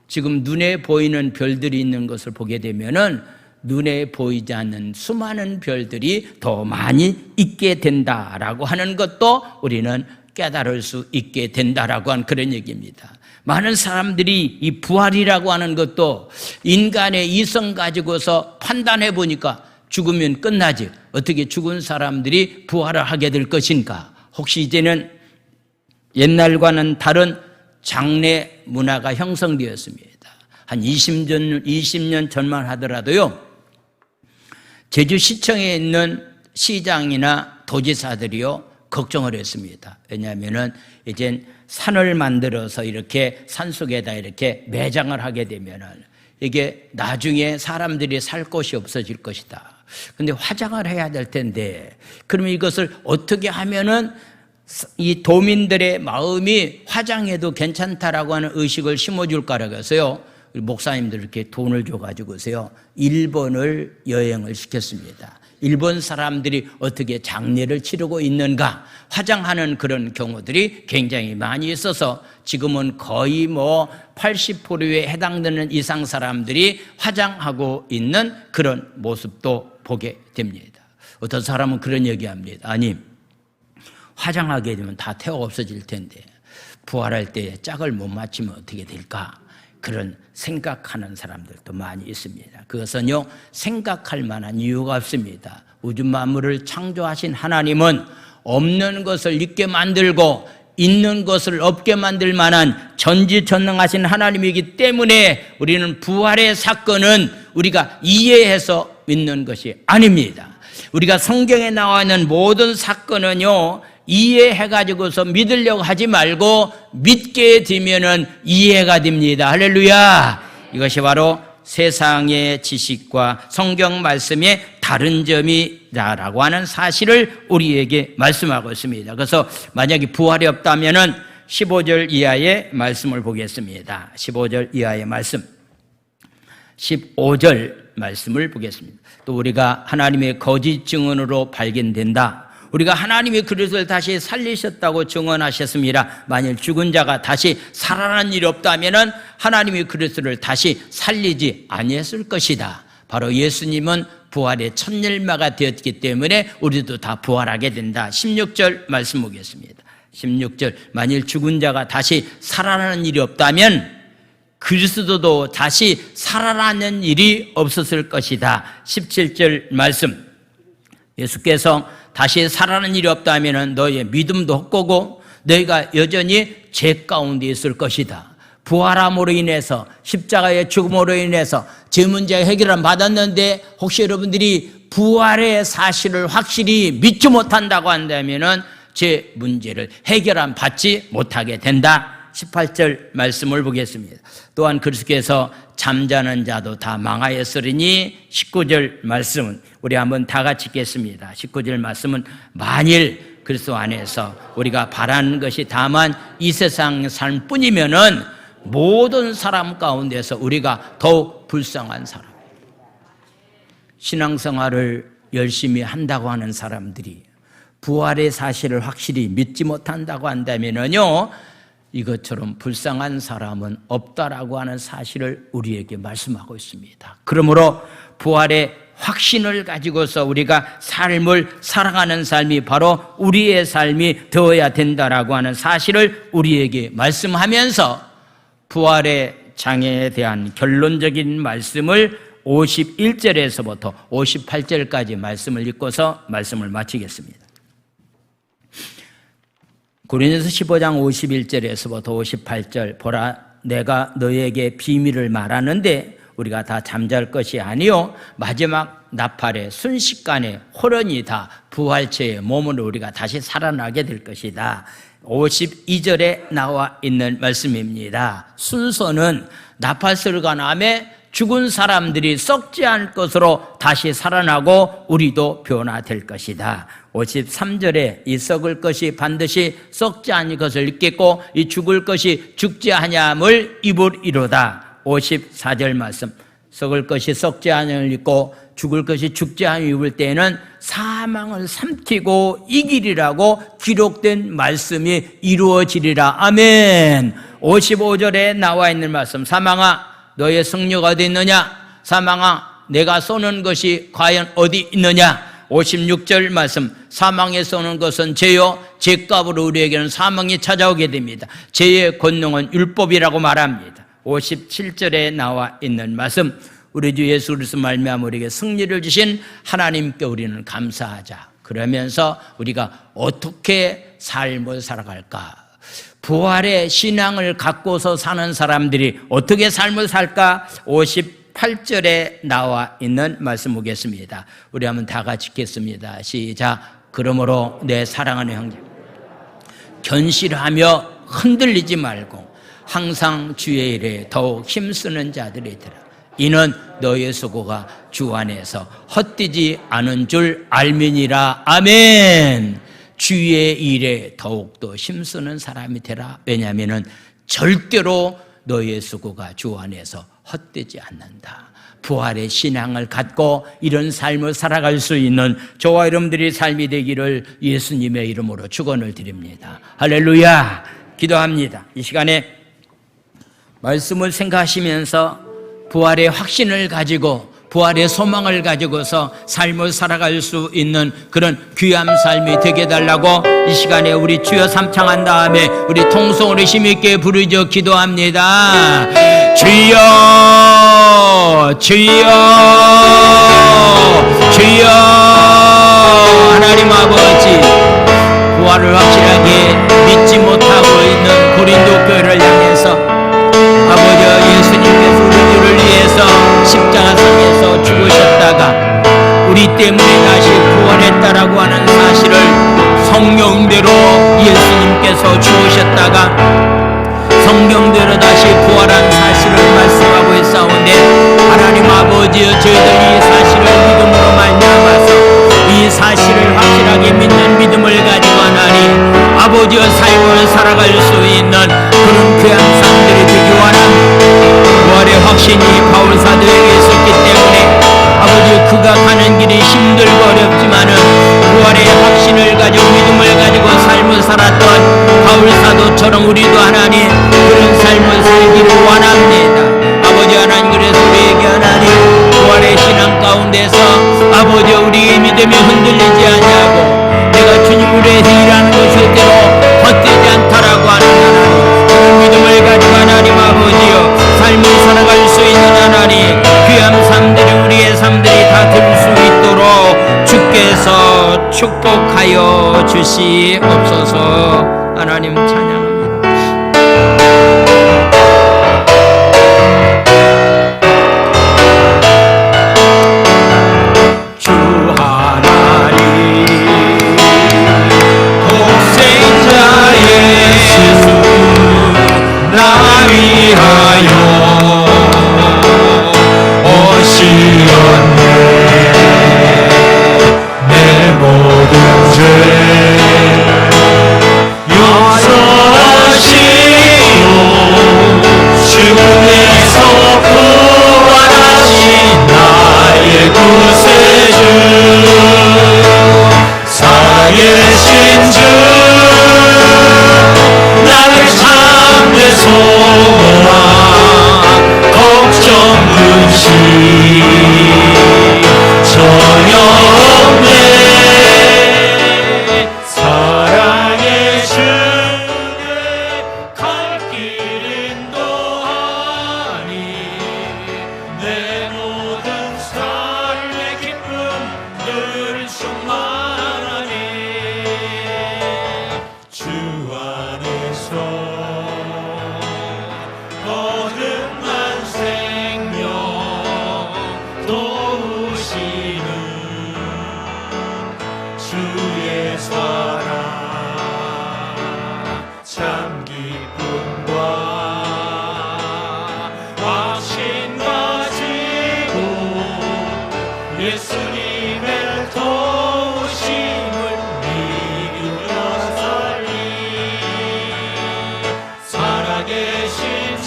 지금 눈에 보이는 별들이 있는 것을 보게 되면은 눈에 보이지 않는 수많은 별들이 더 많이 있게 된다라고 하는 것도 우리는 깨달을 수 있게 된다라고 하는 그런 얘기입니다. 많은 사람들이 이 부활이라고 하는 것도 인간의 이성 가지고서 판단해 보니까 죽으면 끝나지, 어떻게 죽은 사람들이 부활을 하게 될 것인가. 혹시 이제는 옛날과는 다른 장례 문화가 형성되었습니다. 한 20년 전만 하더라도요, 제주시청에 있는 시장이나 도지사들이요 걱정을 했습니다. 왜냐하면은 이젠 산을 만들어서 이렇게 산속에다 이렇게 매장을 하게 되면은 이게 나중에 사람들이 살 곳이 없어질 것이다. 근데 화장을 해야 될 텐데, 그러면 이것을 어떻게 하면은 이 도민들의 마음이 화장해도 괜찮다라고 하는 의식을 심어줄까라고 해서요, 목사님들 이렇게 돈을 줘가지고서요, 일본을 여행을 시켰습니다. 일본 사람들이 어떻게 장례를 치르고 있는가, 화장하는 그런 경우들이 굉장히 많이 있어서 지금은 거의 80%에 해당되는 이상 사람들이 화장하고 있는 그런 모습도 보게 됩니다. 어떤 사람은 그런 얘기합니다. 아니, 화장하게 되면 다 태워 없어질 텐데 부활할 때 짝을 못 맞추면 어떻게 될까? 그런 생각하는 사람들도 많이 있습니다. 그것은요, 생각할 만한 이유가 없습니다. 우주 만물을 창조하신 하나님은 없는 것을 있게 만들고 있는 것을 없게 만들 만한 전지전능하신 하나님이기 때문에 우리는 부활의 사건은 우리가 이해해서 믿는 것이 아닙니다. 우리가 성경에 나와 있는 모든 사건은요, 이해해가지고서 믿으려고 하지 말고 믿게 되면은 이해가 됩니다. 할렐루야. 이것이 바로 세상의 지식과 성경 말씀의 다른 점이다라고 하는 사실을 우리에게 말씀하고 있습니다. 그래서 만약에 부활이 없다면은 15절 이하의 말씀을 보겠습니다. 15절 이하의 말씀, 15절 말씀을 보겠습니다. 또 우리가 하나님의 거짓 증언으로 발견된다. 우리가 하나님이 그리스도를 다시 살리셨다고 증언하셨습니다. 만일 죽은 자가 다시 살아난 일이 없다면 하나님이 그리스도를 다시 살리지 아니했을 것이다. 바로 예수님은 부활의 첫 열매가 되었기 때문에 우리도 다 부활하게 된다. 16절 말씀 보겠습니다. 16절, 만일 죽은 자가 다시 살아나는 일이 없다면 그리스도도 다시 살아나는 일이 없었을 것이다. 17절 말씀, 예수께서 다시 살아나는 일이 없다면 너희의 믿음도 헛되고 너희가 여전히 죄 가운데 있을 것이다. 부활함으로 인해서, 십자가의 죽음으로 인해서 죄 문제 해결을 받았는데 혹시 여러분들이 부활의 사실을 확실히 믿지 못한다고 한다면 죄 문제를 해결함 받지 못하게 된다. 18절 말씀을 보겠습니다. 또한 그리스도께서 잠자는 자도 다 망하였으리니 19절 말씀은 우리 한번 다 같이 읽겠습니다. 19절 말씀은 만일 그리스도 안에서 우리가 바라는 것이 다만 이 세상 삶뿐이면은 모든 사람 가운데서 우리가 더욱 불쌍한 사람, 신앙생활을 열심히 한다고 하는 사람들이 부활의 사실을 확실히 믿지 못한다고 한다면요, 이것처럼 불쌍한 사람은 없다라고 하는 사실을 우리에게 말씀하고 있습니다. 그러므로 부활의 확신을 가지고서 우리가 삶을 살아가는 삶이 바로 우리의 삶이 되어야 된다라고 하는 사실을 우리에게 말씀하면서 부활의 장애에 대한 결론적인 말씀을 51절에서부터 58절까지 말씀을 읽고서 말씀을 마치겠습니다. 고린도서 15장 51절에서부터 58절, 보라 내가 너에게 비밀을 말하는데 우리가 다 잠잘 것이 아니요 마지막 나팔의 순식간에 호련히 다 부활체의 몸으로 우리가 다시 살아나게 될 것이다. 52절에 나와 있는 말씀입니다. 순서는 나팔소리가 나매 죽은 사람들이 썩지 않을 것으로 다시 살아나고 우리도 변화될 것이다. 53절에 이 썩을 것이 반드시 썩지 않을 것을 입겠고 이 죽을 것이 죽지 아니함을 입으리로다. 54절 말씀, 썩을 것이 썩지 아니함을 입고 죽을 것이 죽지 아니함을 입을 때에는 사망을 삼키고 이기리라고 기록된 말씀이 이루어지리라. 아멘. 55절에 나와 있는 말씀, 사망아 너의 승리가 어디 있느냐? 사망아 내가 쏘는 것이 과연 어디 있느냐? 56절 말씀, 사망에 쏘는 것은 죄요 죄값으로 우리에게는 사망이 찾아오게 됩니다. 죄의 권능은 율법이라고 말합니다. 57절에 나와 있는 말씀, 우리 주 예수 그리스도 말미암아 우리에게 승리를 주신 하나님께 우리는 감사하자. 그러면서 우리가 어떻게 삶을 살아갈까? 부활의 신앙을 갖고서 사는 사람들이 어떻게 삶을 살까? 58절에 나와 있는 말씀 보겠습니다. 우리 한번 다 같이 읽겠습니다. 시작. 그러므로 내 사랑하는 형제, 견실하며 흔들리지 말고 항상 주의 일에 더욱 힘쓰는 자들이더라. 이는 너의 수고가 주 안에서 헛되지 않은 줄 알미니라. 아멘. 주의 일에 더욱더 힘쓰는 사람이 되라. 왜냐하면 절대로 너의 수고가 주 안에서 헛되지 않는다. 부활의 신앙을 갖고 이런 삶을 살아갈 수 있는 저와 여러분들의 삶이 되기를 예수님의 이름으로 축원을 드립니다. 할렐루야. 기도합니다. 이 시간에 말씀을 생각하시면서 부활의 확신을 가지고 부활의 소망을 가지고서 삶을 살아갈 수 있는 그런 귀한 삶이 되게 해달라고 이 시간에 우리 주여 삼창한 다음에 우리 통성으로 힘있게 부르짖어 기도합니다. 주여 주여 주여. 하나님 아버지, 부활을 확실하게 믿지 못하고 있는 고린도 교회를 향해서 아버지 예수님께서 우리를 위해서 십자가상에서 죽으셨다가 우리 때문에 다시 부활했다라고 하는 사실을 성경대로 예수님께서 죽으셨다가 성경대로 다시 부활한 사실을 말씀하고 있사온데, 하나님 아버지 저희들이 이 사실을 믿음으로 말미암아서 이 사실을 확실하게 믿는 믿음을 가지고 하나님 아버지의 삶을 살아갈 수 있는 그런 귀한 사람들이 되기 원합니다. 부활의 확신이 바울 사도에게 있었기 때문에 아버지 그가 가는 길이 힘들고 어렵지만은 부활의 확신을 가지고 믿음을 가지고 삶을 살았던 바울 사도처럼 우리도 하나님 그런 삶을 살기를 원합니다. 아버지 하나님, 그래서 우리에게 하나님 부활의 신앙 가운데서 아버지 우리의 믿음이 흔들리지 않냐고, 내가 주님을 위해서 일하는 것이 절대로 헛되지 않다라고 하는 하나님, 그런 믿음을 가지고 하나님 아버지여 삶을 살아갈 수 있는 하나님 귀한 삶들이 우리의 삶들이 다 될 수 있도록 주께서 축복하여 주시옵소서. 하나님 찬양합니다. 주 하나님 독생자 예수 나 위하여 오시었네. 내 모든 죄 용서 기쁨과 확신 가지고 예수님의 도우심을 믿으며 살리 살아계신 주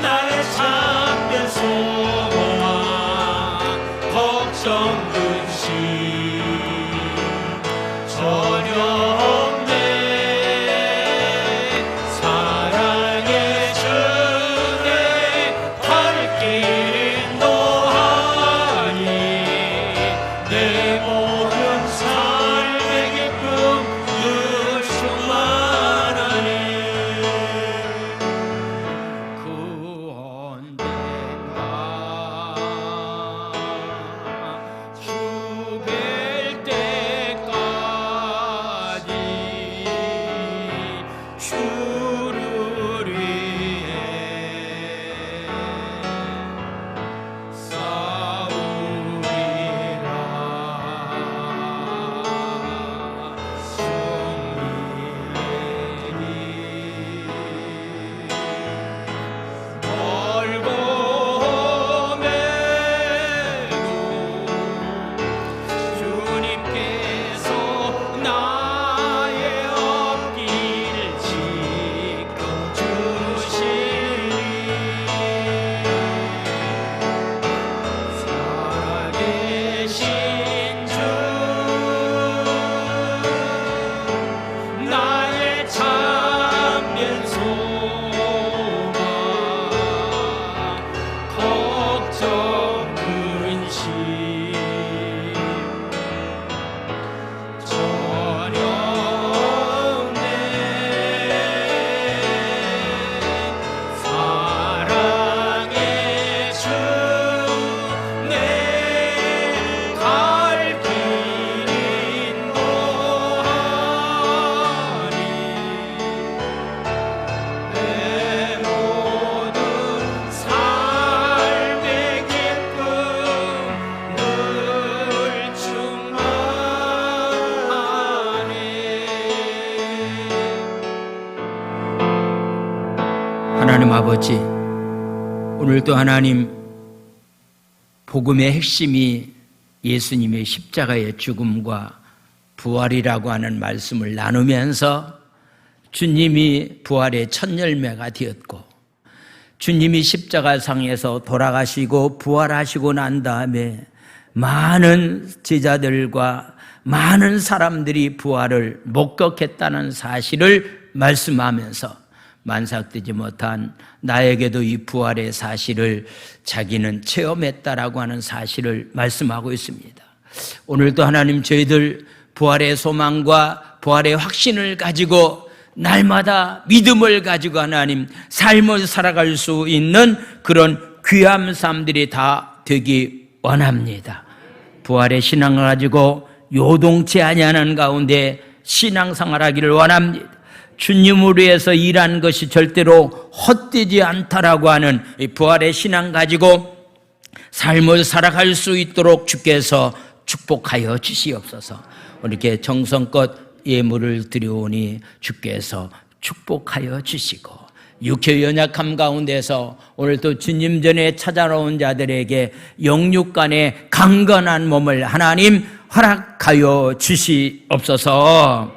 나의 참된 소망 걱정 근심 전혀 없네 사랑의 주내 갈 길 인도하니 내 모든 삶의 기쁨 늘 충만하니 그 언젠가 주뵐 때까지 주를 위해 싸우리라 멀고 험해도 주님께서 나의 앞길을 지켜주시니 살아계신 주 나의 참된 소망 걱정 근심 전혀 없네 사랑의 주 내 갈 길 인도하니 내 모든 삶의 기쁨 늘 충만하네 하나님 아버지, 오늘도 하나님 복음의 핵심이 예수님의 십자가의 죽음과 부활이라고 하는 말씀을 나누면서 주님이 부활의 첫 열매가 되었고 주님이 십자가상에서 돌아가시고 부활하시고 난 다음에 많은 제자들과 많은 사람들이 부활을 목격했다는 사실을 말씀하면서 만삭되지 못한 나에게도 이 부활의 사실을 자기는 체험했다라고 하는 사실을 말씀하고 있습니다. 오늘도 하나님 저희들 부활의 소망과 부활의 확신을 가지고 날마다 믿음을 가지고 하나님 삶을 살아갈 수 있는 그런 귀한 삶들이 다 되기 원합니다. 부활의 신앙을 가지고 요동치 아니하는 가운데 신앙생활하기를 원합니다. 주님을 위해서 일한 것이 절대로 헛되지 않다라고 하는 이 부활의 신앙 가지고 삶을 살아갈 수 있도록 주께서 축복하여 주시옵소서. 이렇게 정성껏 예물을 드려오니 주께서 축복하여 주시고 육체 연약함 가운데서 오늘도 주님 전에 찾아온 자들에게 영육간의 강건한 몸을 하나님 허락하여 주시옵소서.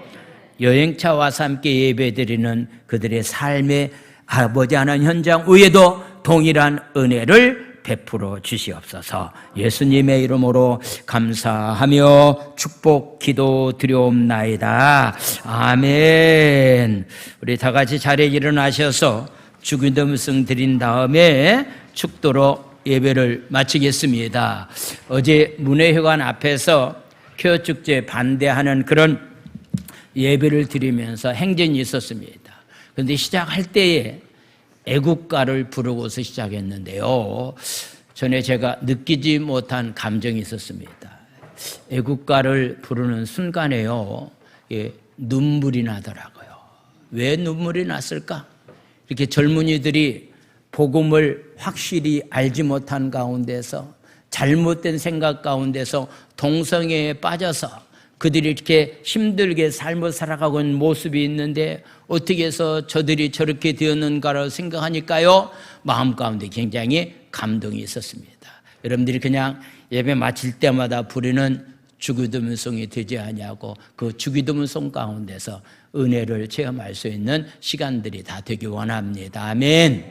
여행차 와서 함께 예배드리는 그들의 삶의 아버지 하나님 현장 위에도 동일한 은혜를 베풀어 주시옵소서. 예수님의 이름으로 감사하며 축복 기도 드려옵나이다. 아멘. 우리 다 같이 자리에 일어나셔서 주기도문성 드린 다음에 축도로 예배를 마치겠습니다. 어제 문회회관 앞에서 쾌어축제 반대하는 그런 예배를 드리면서 행진이 있었습니다. 그런데 시작할 때에 애국가를 부르고서 시작했는데요. 전에 제가 느끼지 못한 감정이 있었습니다. 애국가를 부르는 순간에요, 눈물이 나더라고요. 왜 눈물이 났을까? 이렇게 젊은이들이 복음을 확실히 알지 못한 가운데서 잘못된 생각 가운데서 동성애에 빠져서 그들이 이렇게 힘들게 삶을 살아가고 있는 모습이 있는데 어떻게 해서 저들이 저렇게 되었는가를 생각하니까요, 마음 가운데 굉장히 감동이 있었습니다. 여러분들이 그냥 예배 마칠 때마다 부르는 주기도문송이 되지 아니하고 그 주기도문송 가운데서 은혜를 체험할 수 있는 시간들이 다 되기 원합니다. 아멘.